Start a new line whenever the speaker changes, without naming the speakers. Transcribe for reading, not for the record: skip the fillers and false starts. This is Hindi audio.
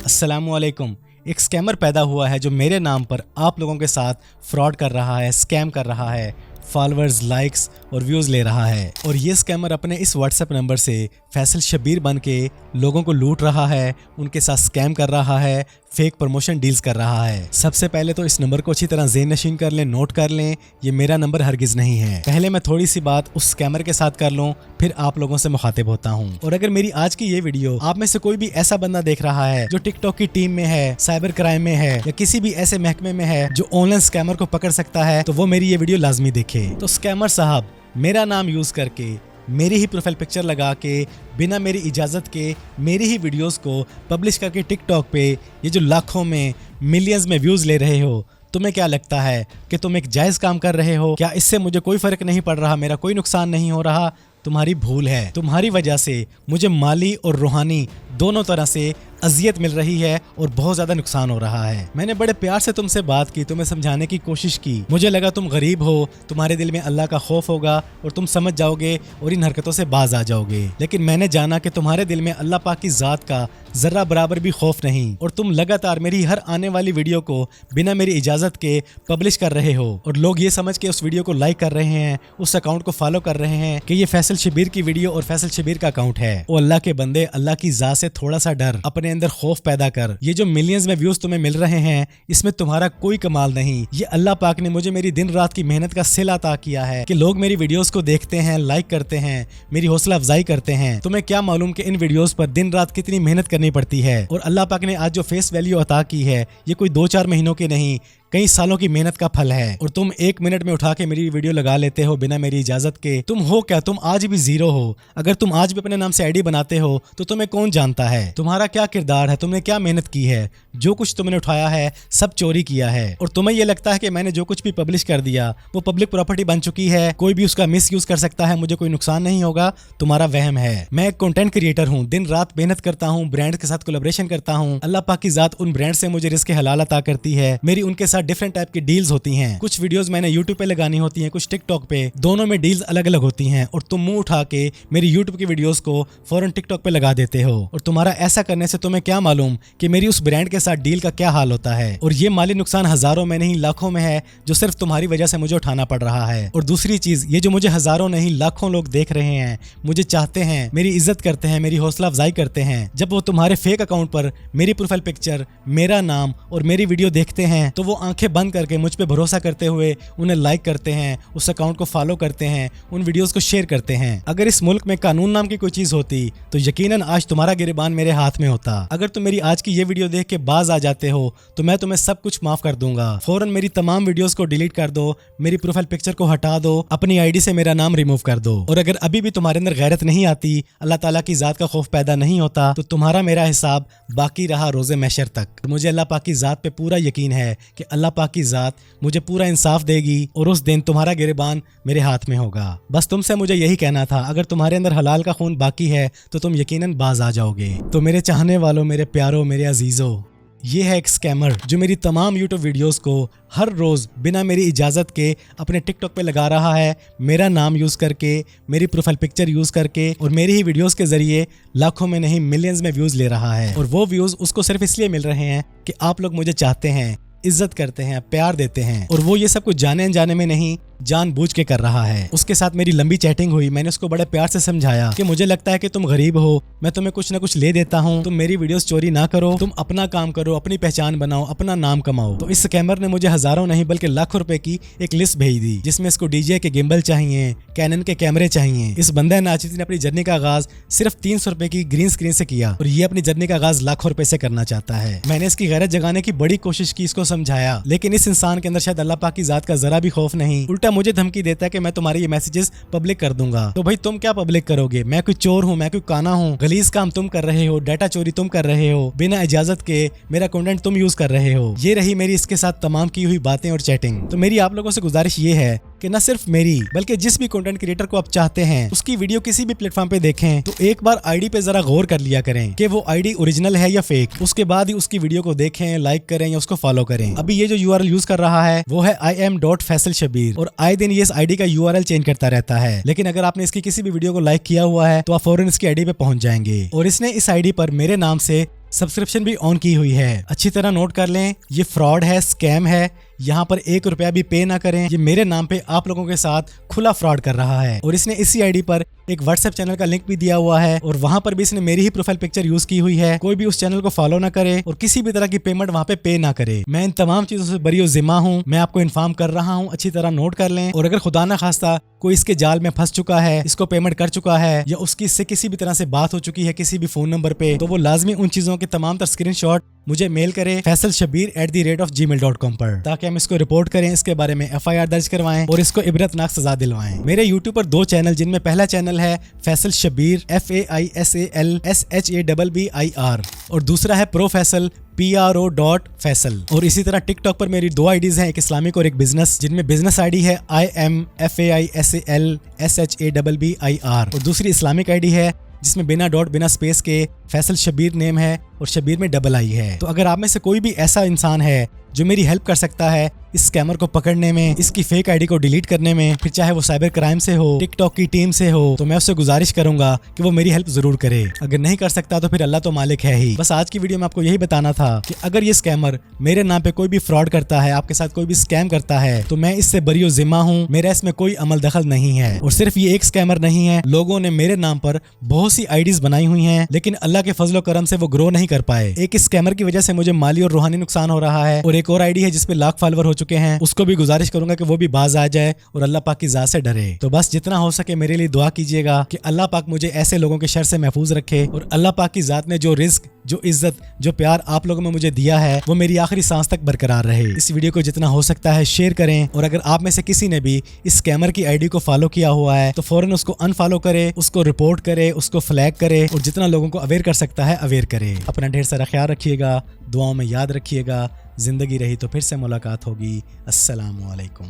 अस्सलामुअलैकुम। एक स्कैमर पैदा हुआ है जो मेरे नाम पर आप लोगों के साथ फ्रॉड कर रहा है, स्कैम कर रहा है, फॉलोअर्स, लाइक्स और व्यूज़ ले रहा है। और ये स्कैमर अपने इस व्हाट्सएप नंबर से फैसल शबीर बन के लोगों को लूट रहा है, उनके साथ स्कैम कर रहा है, फेक प्रमोशन डील्स कर रहा है। सबसे पहले तो इस नंबर को अच्छी तरह ज़ेन नशीन कर लें, नोट कर लें, ये मेरा नंबर हरगिज़ नहीं है। पहले मैं थोड़ी सी बात उस स्कैमर के साथ कर लूँ, फिर आप लोगों से मुखातिब होता हूँ। और अगर मेरी आज की ये वीडियो आप में से कोई भी ऐसा बंदा देख रहा है जो टिकटॉक की टीम में है, साइबर क्राइम में है या किसी भी ऐसे महकमे में है जो ऑनलाइन स्कैमर को पकड़ सकता है, तो वो मेरी ये वीडियो लाजमी देखे। तो स्कैमर साहब मेरा नाम यूज करके, मेरी ही प्रोफाइल पिक्चर लगा के, बिना मेरी इजाज़त के मेरी ही वीडियोस को पब्लिश करके टिकटॉक पे ये जो लाखों में, मिलियंस में व्यूज़ ले रहे हो, तुम्हें क्या लगता है कि तुम एक जायज़ काम कर रहे हो? क्या इससे मुझे कोई फ़र्क नहीं पड़ रहा, मेरा कोई नुकसान नहीं हो रहा? तुम्हारी भूल है। तुम्हारी वजह से मुझे माली और रूहानी दोनों तरह से अजियत मिल रही है और बहुत ज़्यादा नुकसान हो रहा है। मैंने बड़े प्यार से तुमसे बात की, तुम्हें समझाने की कोशिश की। मुझे लगा तुम गरीब हो, तुम्हारे दिल में अल्लाह का खौफ होगा और तुम समझ जाओगे और इन हरकतों से बाज आ जाओगे। लेकिन मैंने जाना कि तुम्हारे दिल में अल्लाह पाक की ज़ात का ज़र्रा बराबर भी खौफ नहीं, और तुम लगातार मेरी हर आने वाली वीडियो को बिना मेरी इजाज़त के पब्लिश कर रहे हो। और लोग ये समझ के उस वीडियो को लाइक कर रहे हैं, उस अकाउंट को फॉलो कर रहे हैं कि ये फैसल शबीर की वीडियो और फैसल शबीर का अकाउंट है। ओ अल्लाह के बंदे, अल्लाह की ज़ात से थोड़ा सा डर, अपने अंदर खौफ पैदा कर। ये जो मिलियंस में व्यूज तुम्हें मिल रहे हैं, इसमें तुम्हारा कोई कमाल नहीं। ये अल्लाह पाक ने मुझे मेरी दिन रात की मेहनत का सिला अता किया है कि लोग मेरी वीडियोस को देखते हैं, लाइक करते हैं, मेरी हौसला अफजाई करते हैं। तुम्हें क्या मालूम कि इन वीडियोस पर दिन रात कितनी मेहनत करनी पड़ती है। और अल्लाह पाक ने आज जो फेस वैल्यू अता की है, ये कोई 2-4 महीनों की नहीं, कई सालों की मेहनत का फल है। और तुम 1 मिनट में उठा के मेरी वीडियो लगा लेते हो बिना मेरी इजाजत के। तुम हो क्या? तुम आज भी जीरो हो। अगर तुम आज भी अपने नाम से आईडी बनाते हो तो तुम्हें कौन जानता है? तुम्हारा क्या किरदार है? तुमने क्या मेहनत की है? जो कुछ तुमने उठाया है सब चोरी किया है। और तुम्हें यह लगता है कि मैंने जो कुछ भी पब्लिश कर दिया वो पब्लिक प्रॉपर्टी बन चुकी है, कोई भी उसका मिस यूज कर सकता है, मुझे कोई नुकसान नहीं होगा। तुम्हारा वहम है। मैं एक कंटेंट क्रिएटर हूँ, दिन रात मेहनत करता हूँ, ब्रांड के साथ कोलैबोरेशन करता हूँ। अल्लाह पाक की ज़ात उन ब्रांड से मुझे रिज़्क़ हलाल अता करती है। मेरी उनके साथ डिफरेंट टाइप की डील्स होती हैं। कुछ वीडियोस मैंने यूट्यूब पे लगानी होती हैं, कुछ टिकटॉक पे, दोनों में डील्स अलग अलग होती हैं। और तुम मुंह उठा के मेरी यूट्यूब की वीडियोस को फौरन टिकटॉक पे लगा देते हो। और तुम्हारा ऐसा करने से तुम्हें क्या मालूम कि मेरी उस ब्रांड के साथ डील का क्या हाल होता है। और ये माली नुकसान हजारों में नहीं लाखों में है जो सिर्फ तुम्हारी वजह से मुझे उठाना पड़ रहा है। और दूसरी चीज, ये जो मुझे हजारों नहीं लाखों लोग देख रहे हैं, मुझे चाहते हैं, मेरी इज्जत करते हैं, मेरी हौसला अफजाई करते हैं, जब वो तुम्हारे फेक अकाउंट पर मेरी प्रोफाइल पिक्चर, मेरा नाम और मेरी वीडियो देखते हैं तो वो आंखें बंद करके मुझ पे भरोसा करते हुए उन्हें लाइक करते हैं, उस अकाउंट को फॉलो करते हैं, उन वीडियोस को शेयर करते हैं। अगर इस मुल्क में कानून नाम की कोई चीज होती तो यकीनन आज तुम्हारा गिरबान मेरे हाथ में होता। अगर तुम मेरी आज की ये वीडियो देख के बाज आ जाते हो तो मैं तुम्हें सब कुछ माफ कर दूंगा। फौरन मेरी तमाम वीडियोस को डिलीट कर दो, मेरी प्रोफाइल पिक्चर को हटा दो, अपनी आईडी से मेरा नाम रिमूव कर दो। और अगर अभी भी तुम्हारे अंदर गैरत नहीं आती, अल्लाह ताला की ज़ात का खौफ पैदा नहीं होता, तो तुम्हारा मेरा हिसाब बाकी रहा रोज़े महशर तक। मुझे अल्लाह पाक की ज़ात पे पूरा यकीन है कि अल्लाह पाक की ज़ात मुझे पूरा इंसाफ देगी और उस दिन तुम्हारा गिरबान मेरे हाथ में होगा। बस तुमसे मुझे यही कहना था, अगर तुम्हारे अंदर हलाल का खून बाकी है तो तुम यकीनन बाज आ जाओगे। तो मेरे चाहने वालों, मेरे प्यारों, मेरे अजीजों, ये है एक स्कैमर जो मेरी तमाम यूट्यूब वीडियोस को हर रोज़ बिना मेरी इजाज़त के अपने टिकटॉक पे लगा रहा है, मेरा नाम यूज़ करके, मेरी प्रोफाइल पिक्चर यूज़ करके, और मेरी ही वीडियोस के ज़रिए लाखों में नहीं मिलियंस में व्यूज़ ले रहा है। और वो व्यूज़ उसको सिर्फ इसलिए मिल रहे हैं कि आप लोग मुझे चाहते हैं, इज्जत करते हैं, प्यार देते हैं। और वो ये सब कुछ जाने अनजाने में नहीं, जानबूझ के कर रहा है। उसके साथ मेरी लंबी चैटिंग हुई, मैंने उसको बड़े प्यार से समझाया कि मुझे लगता है कि तुम गरीब हो, मैं तुम्हें कुछ ना कुछ ले देता हूँ, तुम मेरी वीडियोस चोरी ना करो, तुम अपना काम करो, अपनी पहचान बनाओ, अपना नाम कमाओ। तो इस स्कैमर ने मुझे हजारों नहीं बल्कि लाखों रुपए की एक लिस्ट भेज दी, जिसमें इसको डीजे के गिम्बल चाहिए, कैनन के कैमरे चाहिए। इस बंदे नाचित ने अपनी जर्नी का आगाज सिर्फ 300 रुपए की ग्रीन स्क्रीन से किया और ये अपनी जर्नी का आगाज लाखों रुपए से करना चाहता है। मैंने इसकी गैरत जगाने की बड़ी कोशिश की, इसको समझाया, लेकिन इस इंसान के अंदर शायद अल्लाह पाक की ज़ात का जरा भी खौफ नहीं, उल्टा मुझे धमकी देता है कि मैं तुम्हारे ये मैसेजेस पब्लिक कर दूंगा। तो भाई तुम क्या पब्लिक करोगे? मैं कोई चोर हूँ? मैं कोई काना हूँ? गलीज काम तुम कर रहे हो, डाटा चोरी तुम कर रहे हो, बिना इजाजत के मेरा कंटेंट तुम यूज कर रहे हो। ये रही मेरी इसके साथ तमाम की हुई बातें और चैटिंग। तो मेरी आप लोगों से गुजारिश ये है कि न सिर्फ मेरी बल्कि जिस भी कंटेंट क्रिएटर को आप चाहते हैं उसकी वीडियो किसी भी प्लेटफॉर्म पे देखें तो एक बार आईडी पे जरा गौर कर लिया करें कि वो आईडी ओरिजिनल है या फेक। उसके बाद ही उसकी वीडियो को देखें, लाइक करें या उसको फॉलो करें। अभी ये जो यूआरएल यूज कर रहा है वो है im.faisalshabir और आए दिन ये इस आईडी का यूआरएल चेंज करता रहता है। लेकिन अगर आपने इसकी किसी भी वीडियो को लाइक किया हुआ है तो आप फौरन इसकी आईडी पे पहुंच जाएंगे। और इसने इस आईडी पर मेरे नाम से सब्सक्रिप्शन भी ऑन की हुई है। अच्छी तरह नोट कर लें, ये फ्रॉड है, स्कैम है। यहाँ पर 1 रुपया भी पे ना करें। ये मेरे नाम पे आप लोगों के साथ खुला फ्रॉड कर रहा है और इसने इसी आईडी पर एक व्हाट्सएप चैनल का लिंक भी दिया हुआ है और वहां पर भी इसने मेरी ही प्रोफाइल पिक्चर यूज की हुई है। कोई भी उस चैनल को फॉलो ना करे और किसी भी तरह की पेमेंट वहां पे ना करे। मैं इन तमाम चीजों से बरी जिम्मा हूँ। मैं आपको इन्फॉर्म कर रहा हूँ, अच्छी तरह नोट कर लें। और अगर खुदा ना खास्ता कोई इसके जाल में फंस चुका है, इसको पेमेंट कर चुका है या उसकी इससे किसी भी तरह से बात हो चुकी है किसी भी फोन नंबर पे, तो वो लाजमी उन चीजों के तमाम तर स्क्रीनशॉट मुझे मेल करे faisalshabir@gmail.com पर, ताकि हम इसको रिपोर्ट करें, इसके बारे में FIR दर्ज करवाएं और इसको इबरतनाक सजा दिलवाएं। मेरे YouTube पर 2 चैनल, जिनमें पहला चैनल है फैसल शबीर FAISALSHABBIR और दूसरा है प्रो फैसल PRO.Faisal। और इसी तरह टिकटॉक पर मेरी 2 आईडीज हैं, एक इस्लामिक और एक बिजनेस, जिनमें बिजनेस आईडी है IMFAISALSHABBIR और दूसरी इस्लामिक आईडी है जिसमें बिना डॉट बिना स्पेस के फैसल शबीर नेम है और शबीर में डबल आई है। तो अगर आप में से कोई भी ऐसा इंसान है जो मेरी हेल्प कर सकता है इस स्कैमर को पकड़ने में, इसकी फेक आईडी को डिलीट करने में, फिर चाहे वो साइबर क्राइम से हो, टिकटॉक की टीम से हो, तो मैं उससे गुजारिश करूंगा कि वो मेरी हेल्प जरूर करे। अगर नहीं कर सकता तो फिर अल्लाह तो मालिक है ही। बस आज की वीडियो में आपको यही बताना था कि अगर ये स्कैमर मेरे नाम पे कोई भी फ्रॉड करता है, आपके साथ कोई भी स्कैम करता है, तो मैं इससे बरी जिम्मा हूँ। मेरा इसमें कोई अमल दखल नहीं है। और सिर्फ ये एक स्कैमर नहीं है, लोगों ने मेरे नाम पर बहुत सी आईडीज बनाई हुई हैं, लेकिन अल्लाह के फजलो करम से वो ग्रो नहीं कर पाए। एक इस स्कैमर की वजह से मुझे माली और रूहानी नुकसान हो रहा है और एक और आईडी है जिसपे लाख फॉलोवर हो चुके हैं, उसको भी गुजारिश करूंगा कि वो भी बाज आ जाए और अल्लाह पाक की ज़ात से डरे। तो बस जितना हो सके मेरे लिए दुआ कीजिएगा कि अल्लाह पाक मुझे ऐसे लोगों के शर से महफूज रखे और अल्लाह पाक की ज़ात ने जो रिस्क, जो इज्जत, जो प्यार आप लोगों में मुझे दिया है वो मेरी आखिरी सांस तक बरकरार रहे। इस वीडियो को जितना हो सकता है शेयर करें और अगर आप में से किसी ने भी इस स्कैमर की आईडी को फॉलो किया हुआ है तो फौरन उसको अनफॉलो करे, उसको रिपोर्ट करे, उसको फ्लैग करे और जितना लोगों को अवेयर कर सकता है अवेयर करे। अपना ढेर सारा ख्याल रखिएगा, दुआओं में याद रखिएगा। जिंदगी रही तो फिर से मुलाकात होगी। अस्सलामु अलैकुम।